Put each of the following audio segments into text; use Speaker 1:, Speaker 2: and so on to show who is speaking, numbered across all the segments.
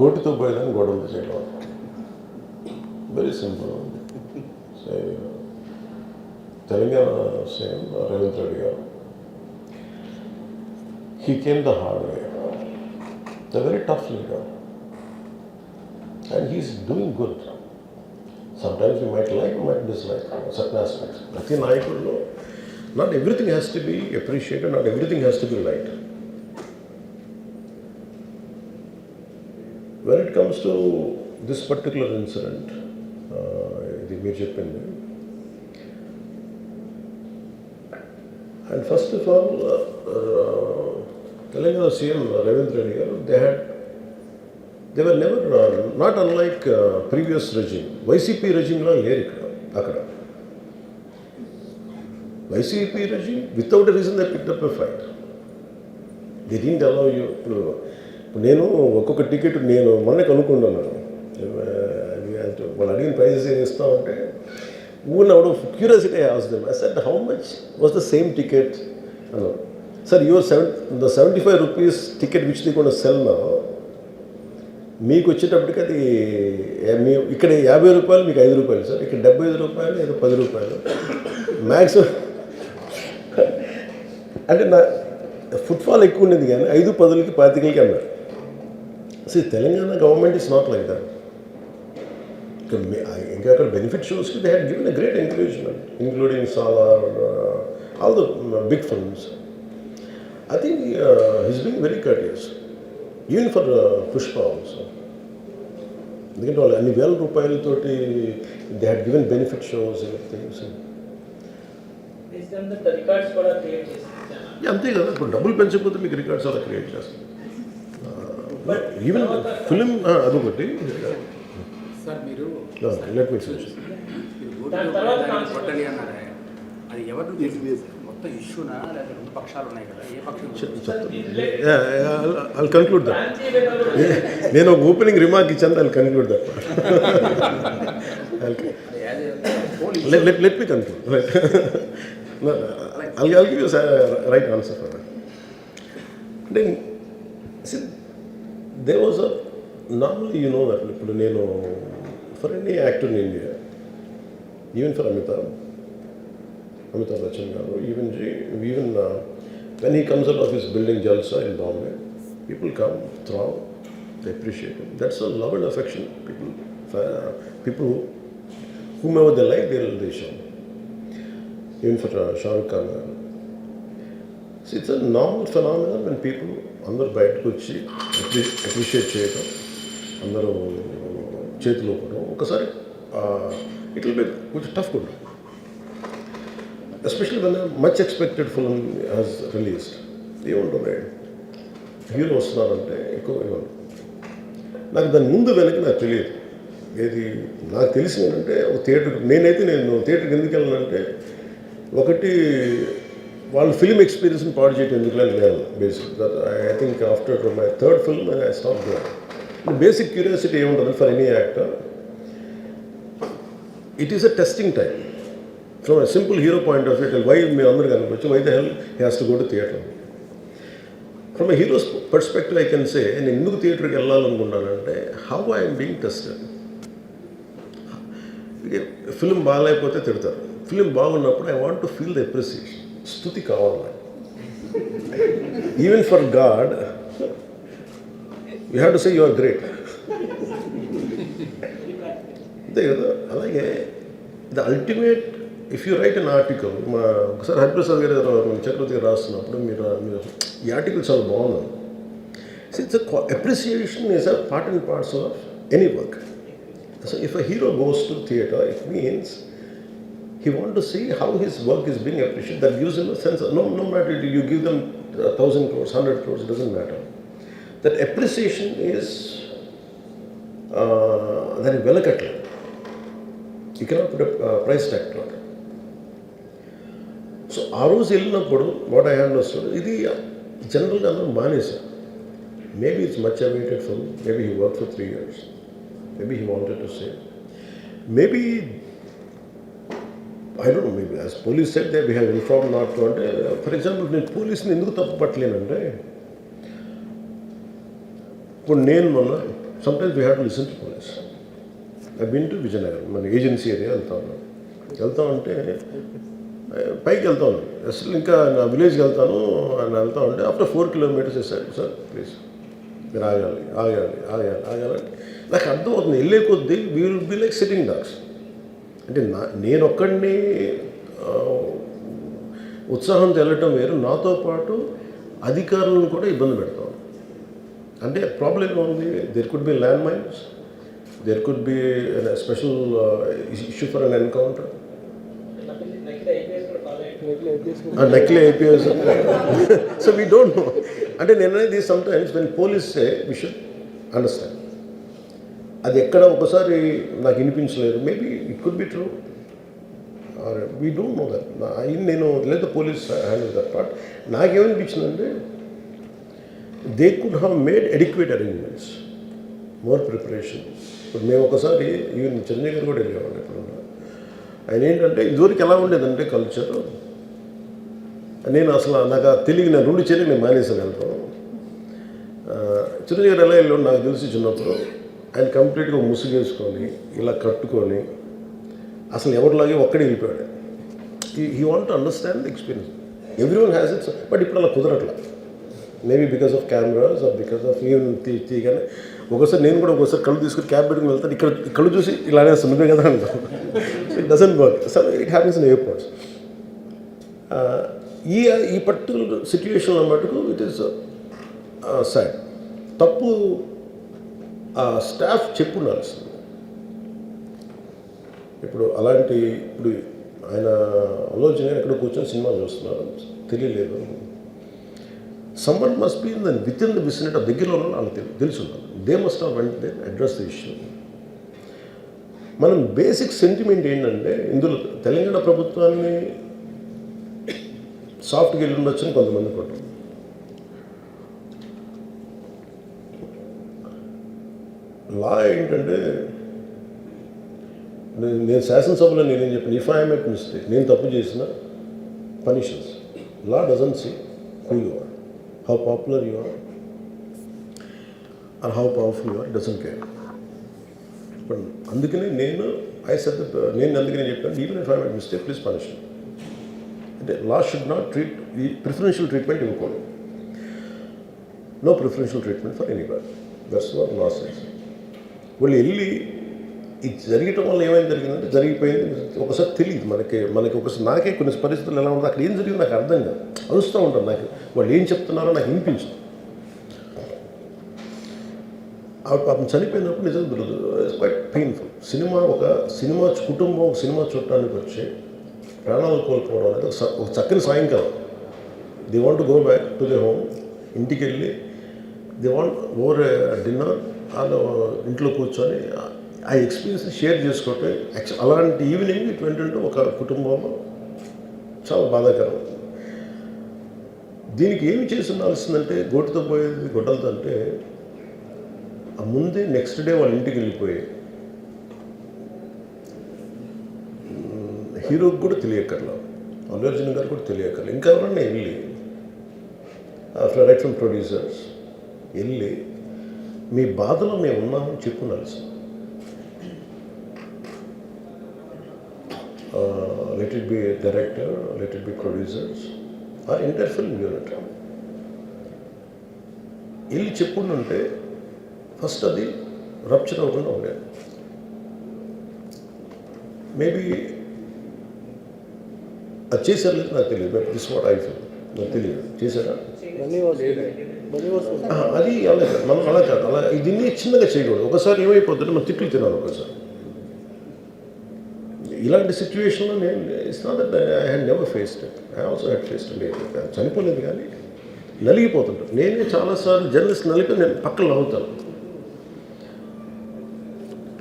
Speaker 1: గోటితో పోయేదాన్ని గొడవలు చేయడం. Very simple. Telangana CM Revanth Reddy గారు, he came the hard way. A very tough leader. And he's doing good. Sometimes we might like, we might dislike certain aspects. Nothing I could know. Not everything has to be appreciated, not everything has to be liked. When it comes to this particular incident, ఇది మీరు చెప్పింది, and first of all, Telangana CM Ravindra Reddy garu, they were never, not unlike previous regime. YCP regime la leru akkada. YCP regime, without a reason they picked up a fight. They didn't allow you to. నేను ఒక్కొక్క ticket నేను మొన్న కనుక్కుంటున్నాను, వాళ్ళు అడిగిన prices ఏం ఇస్తామంటే, even out of curiosity I asked them, I said, how much was the same ticket? Sir, the 75 rupees ticket which they going to sell now, మీకు వచ్చేటప్పటికి అది ఇక్కడ 50 రూపాయలు, మీకు 5 రూపాయలు సార్, ఇక్కడ 75 రూపాయలు, ఏదో 10 రూపాయలు మ్యాక్సిమం. అంటే నా ఫుట్ఫాల్ ఎక్కువ ఉండేది కానీ 5, 10కి 25కి అన్నారు. So Telangana government is not like that. ఇంకా అక్కడ బెనిఫిట్ షోస్కి they had given a great encouragement, including Salaar, all the big films. I think he's being very courteous, even for Pushpa also. ఎందుకంటే వాళ్ళు అన్ని వేల రూపాయలతోటి they had given benefit shows things. అంతే కదా, ఇప్పుడు డబ్బులు పెంచకపోతే మీకు రికార్డ్స్ అలా క్రియేట్ చేస్తారు. ఈవెన్ ఫిలిం అదొకటి. Let me finish.
Speaker 2: అది ఎవరు మొత్తం ఇష్యూనా లేదా రెండు పక్షాలు ఉన్నాయి కదా, ఏ పక్షం?
Speaker 1: I'll conclude that. నేను ఒక ఓపెనింగ్ రిమార్క్ ఇచ్చాను, I'll conclude that. Let me conclude. Right. No, I'll give you a right answer for that. Then, see, there was a, normally you know that, ఇప్పుడు నేను for any actor in India, even for Amitabh Bachchan garu, even when he comes out of his building Jalsa in Bombay, people come, throw, they appreciate him. That's a love and affection. People whomever they like, they show. Even for Shah Rukh Khan garu. See, it's a normal phenomenon when people అందరూ బయటకు వచ్చి appreciate చేయటం, అందరూ చేతులు ఊపడం. ఒకసారి it will be కొంచెం tough కూడా, especially when much expected film has released. ఏముంటుంది, హీరో వస్తున్నారంటే ఎక్కువ ఇవ్వండి. నాకు దాని ముందు వెనక్కి నాకు తెలియదు. ఏది నాకు తెలిసింది ఏంటంటే, ఒక థియేటర్కి నేను థియేటర్కి ఎందుకు వెళ్ళానంటే, ఒకటి వాళ్ళ ఫిల్మ్ ఎక్స్పీరియన్స్ని పాడు చేయటం ఎందుకులే నేను basic. I think after my third film I stop doing. Basic curiosity ఏముంటుంది for any actor, it is a testing time. From a simple hero point of view, why me అందరూ కనిపించు, why the hell he has to go to theatre. From a hero's perspective I can say, నేను ఎందుకు థియేటర్కి వెళ్ళాలనుకున్నానంటే, how I'm being tested. Film బాగాలేకపోతే తిడతారు, film బాగున్నప్పుడు I want to feel the appreciation. స్తుతి కావాలి. Even for God you have to say you are great. అంతే కదా. అలాగే the ultimate, if you write an article, ఒకసారి హరిప్రసాద్ గారు చక్రవర్తి గారు రాస్తున్నప్పుడు మీరు ఈ ఆర్టికల్ చాలా బాగుంది. It's appreciation is a part and parts of any work. So if a hero goes to theatre, it means he want to see how his work is being appreciated. That gives him a sense of, no matter you give them 1,000 crores, 100 crores, it doesn't matter. That appreciation is that is velakatla. You cannot put a price tag to it. So ఆ రోజు వెళ్ళినప్పుడు what I understood, ఇది జనరల్గా అందరూ మానేశారు. Maybe it's much awaited film, maybe he worked for 3 years, maybe he wanted to say, maybe I don't know, maybe as police said that we have informed not to. అంటే for example, నేను పోలీసుని ఎందుకు తప్పు పట్టలేనంటే, ఇప్పుడు నేను మొన్న sometimes we have to listen to police. I been to Vizianagaram, మన ఏజెన్సీ ఏరియా వెళ్తా ఉంటే పైకి వెళ్తా ఉన్నాను. అసలు ఇంకా నా విలేజ్కి వెళ్తాను అని వెళ్తా ఉంటే ఆఫ్టర్ 4 kilometers వేసాడు, సార్ ప్లీజ్ మీరు ఆగాలి. నాకు అర్థమవుతుంది, వెళ్ళే కొద్దీ we will be like sitting dogs. అంటే నేను ఒక్కడిని ఉత్సాహంతో వెళ్ళటం వేరు, నాతో పాటు అధికారులను కూడా ఇబ్బంది పెడతాం. అంటే ప్రాబ్లం ఏముంది, there could be land mines, there could be special issue for an encounter, నకిలీ IPS. So we don't know. అంటే నేను అనేది sometimes when police say we should understand. అది ఎక్కడ ఒకసారి నాకు వినిపించలేదు, maybe it could be true or we don't know that. నేను లేదా పోలీస్ హ్యాండిల్ దట్ పార్ట్. నాకేమనిపించిందంటే they could have made adequate arrangements, more preparation. ఇప్పుడు మేము ఒకసారి ఈవెన్ చిరంజీవి గారు కూడా వెళ్ళేవాళ్ళు. ఇప్పుడు ఆయన ఏంటంటే ఇదివరకు ఎలా ఉండేదంటే కల్చర్, నేను అసలు నాకు తెలియదు, నేను 2 చేతులు నేను మానేసాను వెళ్తాను. చిరంజీవి గారు ఎలా వెళ్ళాడు నాకు తెలిసి చిన్నప్పుడు, ఆయన కంప్లీట్గా ముసుగేసుకొని ఇలా కట్టుకొని అసలు ఎవరిలాగే ఒక్కడే వెళ్ళిపోయాడు. He want to understand the experience. Everyone has its, but ఇప్పుడు అలా కుదరట్లా. Maybe because of cameras or because of even తీయగానే ఒకసారి నేను కూడా ఒకసారి కళ్ళు తీసుకుని క్యాబ్ పెట్టుకుని వెళ్తాను, ఇక్కడ కళ్ళు చూసి ఇలానే నువ్వే కదా అంటాను. It doesn't work. So it happens in airports. ఈ పర్టికులర్ సిచ్యువేషన్లో మటుకు ఇట్ ఈస్ సాడ్. తప్పు స్టాఫ్ చెప్పుండాల్సింది. ఇప్పుడు అలాంటి ఇప్పుడు ఆయన ఆలోచన ఎక్కడ కూర్చొని సినిమా చూస్తున్నారు తెలియలేదు. Someone must be in with in the vicinity దగ్గరలో వాళ్ళకి తెలిసి ఉండాలి. They must have went they address the issue. మనం బేసిక్ సెంటిమెంట్ ఏంటంటే ఇందులో తెలంగాణ ప్రభుత్వాన్ని సాఫ్ట్గా వెళ్ళి ఉండొచ్చని కొంతమంది కొట్టారు. లా ఏంటంటే నేను శాసనసభలో నేనేం చెప్పాను, ఇఫ్ ఐ మేక్ మిస్టేక్, నేను తప్పు చేసిన పనిషన్స్. Law doesn't see who you are, how popular you are or how powerful you are, doesn't care. ఇప్పుడు అందుకనే నేను అందుకనే చెప్పాను, even if I make mistake please punish. అంటే లా షుడ్ నాట్ ట్రీట్ ఈ ప్రిఫరెన్షియల్ ట్రీట్మెంట్ ఇవ్వకూడదు. No preferential treatment for anybody. That's what law says. వాళ్ళు వెళ్ళి ఇది జరగటం వల్ల ఏమైంది జరిగిందంటే జరిగిపోయింది. ఒకసారి తెలియదు మనకి ఒకసారి నాకే కొన్ని పరిస్థితులు ఎలా ఉందో అక్కడ ఏం జరిగింది నాకు అర్థం కాదు, అరుస్తూ ఉంటాను. నాకు వాళ్ళు ఏం చెప్తున్నారో నాకు వినిపించదు. ఆవిడ పాపం చనిపోయినప్పుడు నిజంగా క్వైట్ పెయిన్ఫుల్. సినిమా కుటుంబం ఒక సినిమా చూడటానికి వచ్చి ప్రాణాలు కోల్పోవడం అనేది ఒక చక్కని సాయంకాలం. They want to go back to the home. ఇంటికి వెళ్ళి దే వాంట్ ఓవర్ డిన్నర్ వాళ్ళు ఇంట్లో కూర్చొని ఆ ఎక్స్పీరియన్స్ షేర్ చేసుకోవటం. అలాంటి ఈవినింగ్ ఇటువంటింటే ఒక కుటుంబంలో చాలా బాధాకరం. దీనికి ఏమి చేసి ఉండాల్సిందంటే గోటుతో పోయేది గొడ్డలతో అంటే ఆ ముందే నెక్స్ట్ డే వాళ్ళ ఇంటికి వెళ్ళిపోయి హీరోకి కూడా తెలియక్కర్లా, అల్లు అర్జున్ గారు కూడా తెలియక్కర్లా, ఇంకా ఎవరన్నా వెళ్ళి రైట్ ఫ్రమ్ ప్రొడ్యూసర్స్ వెళ్ళి మీ బాధలో మేము ఉన్నామని చెప్పుండాల్సి. Let it be director, let it be producers or entire film unit వెళ్ళి చెప్పుండుంటే ఫస్ట్ అది రప్చర్ అవ్వకుండా ఉండేది. మేబీ అది చేశారు లేదు నాకు తెలియదు. But this what I feel, నాకు తెలియదు చేశారా అది అలా కాదు. మనం అలా కాదు, అలా దీన్ని చిన్నగా చేయకూడదు. ఒకసారి ఏమైపోతుంటే మనం తిట్లు తినాలి. ఒకసారి ఇలాంటి సిచ్యువేషన్లో నేను it's not that I had never faced it. I also had faced it. చనిపోలేదు కానీ నలిగిపోతుంటాను. నేనే చాలాసార్లు జర్నలిస్ట్ నలిపి నేను పక్కన నవ్వుతాను.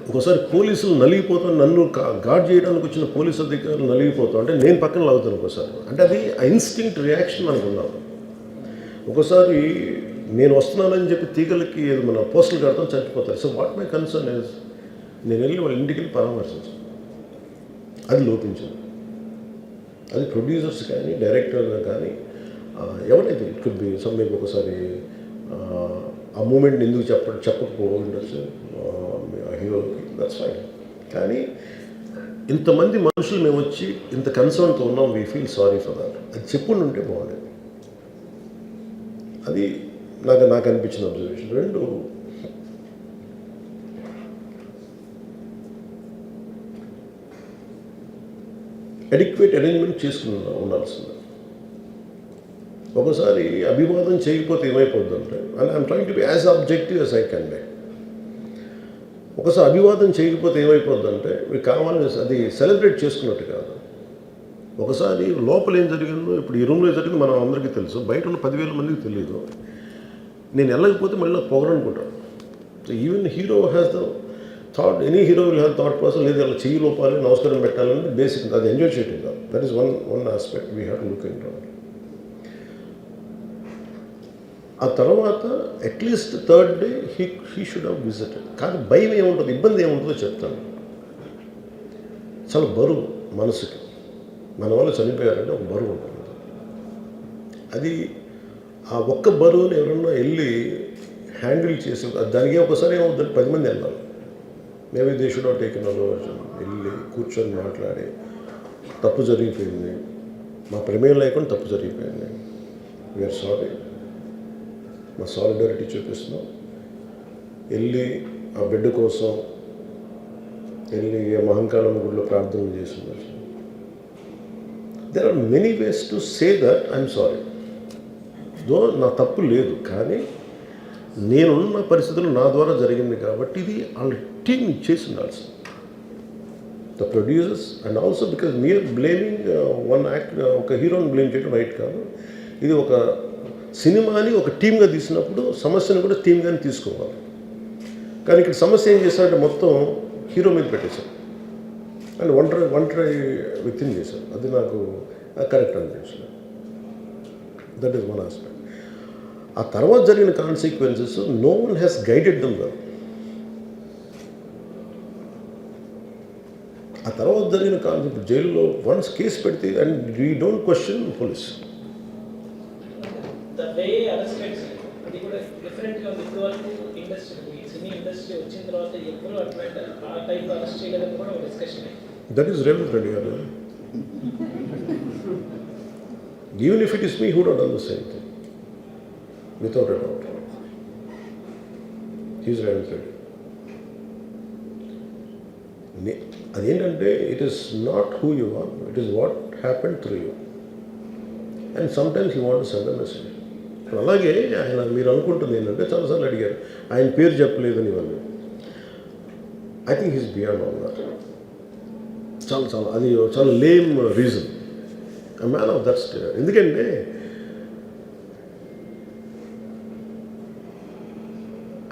Speaker 1: ఒకసారి పోలీసులు నలిగిపోతాను, నన్ను గార్డ్ చేయడానికి వచ్చిన పోలీసు అధికారులు నలిగిపోతాం అంటే నేను పక్కన లాగుతాను ఒకసారి. అంటే అది ఇన్స్టింక్ట్ రియాక్షన్ మనకు ఉన్నాం. ఒకసారి నేను వస్తున్నానని చెప్పి తీగలకి మన పోస్టులు కడతాం, చచ్చిపోతారు. So what my concern is నేను వెళ్ళి వాళ్ళ ఇంటికి వెళ్ళి పరామర్శించాను. అది లోపించింది. అది ప్రొడ్యూసర్స్ కానీ డైరెక్టర్ కానీ ఎవరైతే ఇట్ కుడ్ బి సమ్మెకి ఒకసారి ఆ మూమెంట్ని ఎందుకు చెప్పకపోవచ్చు హీరోకి, దట్స్ ఫైన్. కానీ ఇంతమంది మనుషులు మేము వచ్చి ఇంత కన్సర్న్తో ఉన్నాం, we feel sorry for that, అది చెప్పుండి ఉంటే బాగుండేది. అది నాకు అనిపించిన అబ్జర్వేషన్. రెండు, అడిక్వేట్ అరేంజ్మెంట్ చేసుకుని ఉండాల్సింది. ఒకసారి అభివాదం చేయకపోతే ఏమైపోద్దంటే, and I'm trying to be as objective as I can be. ఒకసారి అభివాదం చేయకపోతే ఏమైపోద్దంటే మీకు కావాలని అది సెలబ్రేట్ చేసుకున్నట్టు కాదు. ఒకసారి లోపల ఏం జరిగిందో, ఇప్పుడు ఈ రూమ్లో జరిగింది మనం అందరికీ తెలుసు, బయట ఉన్న 10,000 మందికి తెలియదు. నేను వెళ్ళకపోతే మళ్ళీ నాకు పొగరనుకుంటాను. So even hero has the thought, any hero will have thought process, లేదు అలా చెయ్యి లోపాలి, నమస్కారం పెట్టాలని బేసిక్, అది ఎంజాయ్ చేయటం కాదు. That is one aspect we have to look in to. ఆ తర్వాత at least third day he should have visited. కానీ భయం ఏముంటుంది, ఇబ్బంది ఏముంటుందో చెప్తాను. చాలా బరువు మనసుకి, మన వల్ల చనిపోయారంటే ఒక బరువు ఉంటుంది. అది ఆ ఒక్క బరువుని ఎవరన్నా వెళ్ళి హ్యాండిల్ చేసి, దానికి ఒకసారి ఏమవుతుంది, 10 మంది వెళ్ళాలి. Maybe they should have taken aversion. వెళ్ళి కూర్చొని మాట్లాడి, తప్పు జరిగిపోయింది, మా ప్రమేయం లేకుండా తప్పు జరిగిపోయింది, వీఆర్ సారీ, మా సాలిడారిటీ చూపిస్తున్నాం. వెళ్ళి ఆ బిడ్డ కోసం వెళ్ళి మహంకాళమ్మ గుడిలో ప్రార్థనలు చేస్తున్నారు. There are many ways to say that I'm sorry. Though నా తప్పు లేదు, కానీ నేనున్న పరిస్థితులు నా ద్వారా జరిగింది కాబట్టి ఇది వాళ్ళ టీం చేసి ఉండాల్సింది. The producers and also because మీరు బ్లేమింగ్ వన్ యాక్ట్, ఒక హీరోని బ్లేమ్ చేయడం రైట్ కాదు. ఇది ఒక సినిమాని ఒక టీమ్గా తీసినప్పుడు సమస్యను కూడా టీమ్గానే తీసుకోవాలి. కానీ ఇక్కడ సమస్య ఏం చేశారంటే మొత్తం హీరో మీద పెట్టేశారు అండ్ ఒంటరి వ్యక్తిని చేశారు. అది నాకు కరెక్ట్ అనిపించింది. That is one aspect. ఆ తర్వాత జరిగిన consequences no one has guided them well. ఆ తర్వాత జరిగిన కాన్సెప్ట్ జైల్లో వన్స్ కేసు పెడితే and we don't question police.
Speaker 3: The way arrested అది కూడా డిఫరెంట్గా ఉంది. ఇప్పుడు వరకు ఇండస్ట్రీ, సినీ ఇండస్ట్రీ వచ్చిన తర్వాత ఎప్పుడు అట్లా ఆ టైప్ అరెస్ట్ చేయలేదని కూడా ఒక డిస్కషన్ అయింది.
Speaker 1: That is Revanth Reddy garu. Even if it is me who would done the same thing without a doubt. He's Revanth Reddy. అదేంటంటే it is not who you are, it is what happened through you. And sometimes you want to send a message. అలాగే ఆయన మీరు అనుకుంటుంది ఏంటంటే, చాలాసార్లు అడిగారు ఆయన పేరు చెప్పలేదని ఇవన్నీ. I think he's beyond all that. అది చాలా lame reason. A man of that state. ఎందుకంటే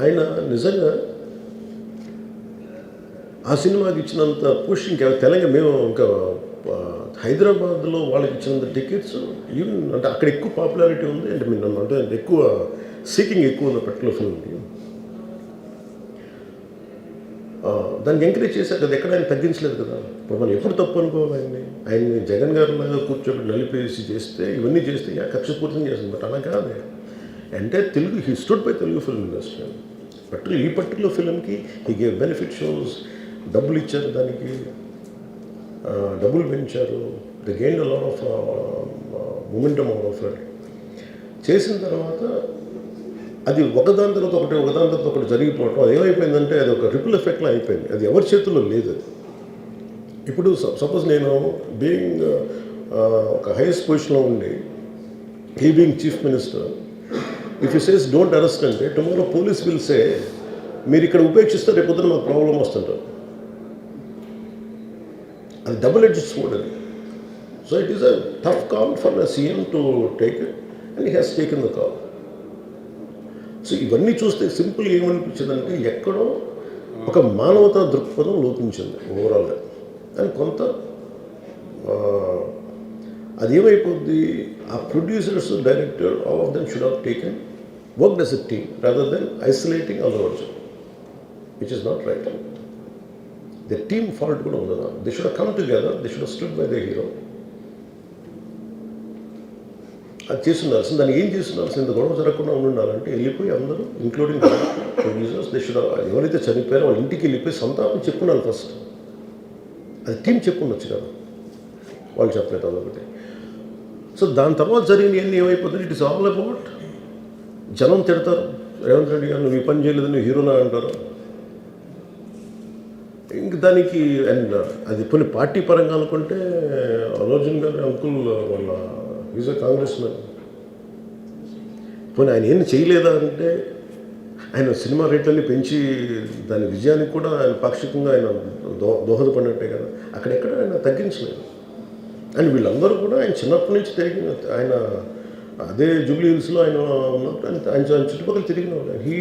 Speaker 1: ఆయన నిజంగా ఆ సినిమాకి ఇచ్చినంత పుష్ ఇంకా తెలంగాణ, మేము ఇంకా హైదరాబాద్లో వాళ్ళకి ఇచ్చినంత టికెట్స్ ఈవెన్ అంటే అక్కడ ఎక్కువ పాపులారిటీ ఉంది. అంటే మీరు నన్ను అంటే ఎక్కువ సీకింగ్ ఎక్కువ ఉంది పర్టికులర్ ఫిల్మ్కి. దాన్ని ఎంకరేజ్ చేశారు కదా, ఎక్కడ ఆయన తగ్గించలేదు కదా. ఇప్పుడు మనం ఎప్పుడు తప్పు అనుకోవాలి ఆయన్ని జగన్ గారి లాగా కూర్చోబెట్టి నలిపేసి చేస్తే, ఇవన్నీ చేస్తే కక్షపూర్తం చేస్తుంది. బట్ అలా కాదు. అంటే Telugu, he stood by Telugu film industry. ఈ పర్టికులర్ ఫిల్మ్కి హీ గేవ్ బెనిఫిట్ షోస్, డబ్బులు ఇచ్చారు, దానికి డబ్బులు పెంచారు. They gain a lot of momentum of it. చేసిన తర్వాత అది ఒకదాని తర్వాత ఒకటి జరిగిపోవటం, అది ఏమైపోయిందంటే అది ఒక రిపుల్ ఎఫెక్ట్లో అయిపోయింది. అది ఎవరి చేతుల్లో లేదు. అది ఇప్పుడు సపోజ్ నేను బీయింగ్ ఒక హైయెస్ట్ పొజిషన్లో ఉండి, he being chief minister, if you says don't arrest అంటే టుమారో పోలీస్ విల్ సే మీరు ఇక్కడ ఉపేక్షిస్తే రేపు పొద్దున మాకు ప్రాబ్లం వస్తుంటారు. అది డబుల్ ఎడ్జ్డ్ స్వోర్డ్ అది. So it is a tough call for the CM to take it and he has taken the call. So ఇవన్నీ చూస్తే సింపుల్ ఏమనిపించిందంటే ఎక్కడో ఒక మానవతా దృక్పథం లోపించింది ఓవరాల్గా. అండ్ కొంత అది ఏమైపోద్ది, ఆ producers, director, all of them should have taken worked as a team rather than isolating Allu Arjun, which is not right. The team fault కూడా ఉండదు. They should have come together, they should have stood by the hero. అది చేస్తుండాల్సింది. దాన్ని ఏం చేస్తుండాల్సింది, ఇంత గొడవ జరగకుండా ఉండాలంటే వెళ్ళిపోయి అందరూ ఇంక్లూడింగ్ ప్రొడ్యూసర్స్ ఎవరైతే చనిపోయారో వాళ్ళ ఇంటికి వెళ్ళిపోయి సంతాపం చెప్పుకున్నారు ఫస్ట్. అది టీం చెప్పుండొచ్చు కదా, వాళ్ళు చెప్పలేదు అదొకటి. సో దాని తర్వాత జరిగినవన్నీ ఏమైపోతుంది, ఇట్ ఇస్ ఆల్ అబౌట్ జనం తిడతారు, రేవంత్ రెడ్డి గారు నువ్వు ఈ పని చేయలేదు, నువ్వు హీరోనా అంటారు. ఇంక దానికి అండ్ అది కొన్ని పార్టీ పరంగా అనుకుంటే అర్జున్ గారి అంకుల్ వాళ్ళ ఈజ్ అ కాంగ్రెస్ మ్యాన్. పోనీ ఆయన ఏం చేయలేదా అంటే ఆయన సినిమా రేట్లన్నీ పెంచి దాని విజయానికి కూడా ఆయన పాక్షికంగా ఆయన దోహదపడినట్టే కదా, అక్కడెక్కడ ఆయన తగ్గించలేదు. అండ్ వీళ్ళందరూ కూడా ఆయన చిన్నప్పటి నుంచి తిరిగిన, ఆయన అదే జూబ్లీ హిల్స్లో ఆయన ఉన్నప్పుడు ఆయన చుట్టుపక్కల తిరిగిన వాళ్ళు. He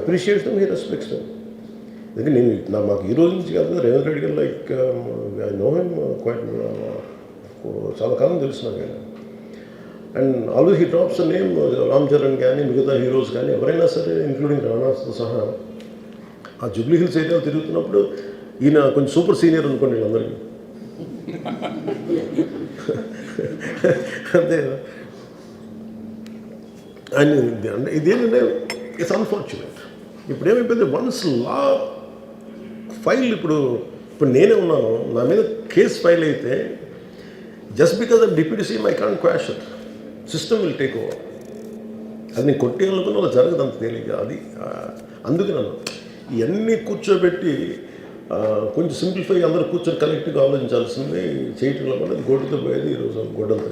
Speaker 1: appreciates them, he respects them. అందుకే నేను మాకు ఈ రోజు నుంచి కాదు, Revanth Reddy garu like I know him quite, చాలా కాలం తెలుసు నాకు ఆయన. And always he drops name Ram Charan కానీ మిగతా హీరోస్ కానీ ఎవరైనా సరే ఇంక్లూడింగ్ రాణాతో సహా ఆ జూబ్లీ హిల్స్ ఏరియాలో తిరుగుతున్నప్పుడు ఈయన కొంచెం సూపర్ సీనియర్ అనుకోండి వీళ్ళందరికీ. అంతే కదా. అండ్ ఇదేంటంటే ఇట్స్ అన్ఫార్చునేట్. ఇప్పుడు ఏమైపోయింది, వన్స్ లా ఫైల్ ఇప్పుడు నేనే ఉన్నాను, నా మీద కేసు ఫైల్ అయితే just because of deputy CM I can't quash it, system will take over. అది నేను కొట్టేయాలనుకున్న అలా జరగదు అంత తేలిక. అది అందుకే నన్ను ఇవన్నీ కూర్చోబెట్టి కొంచెం సింప్లిఫై అందరూ కూర్చొని కలెక్టివ్గా ఆలోచించాల్సింది చేయటంలో కూడా అది గోటుతో పోయేది ఈరోజు గొడ్డలతో.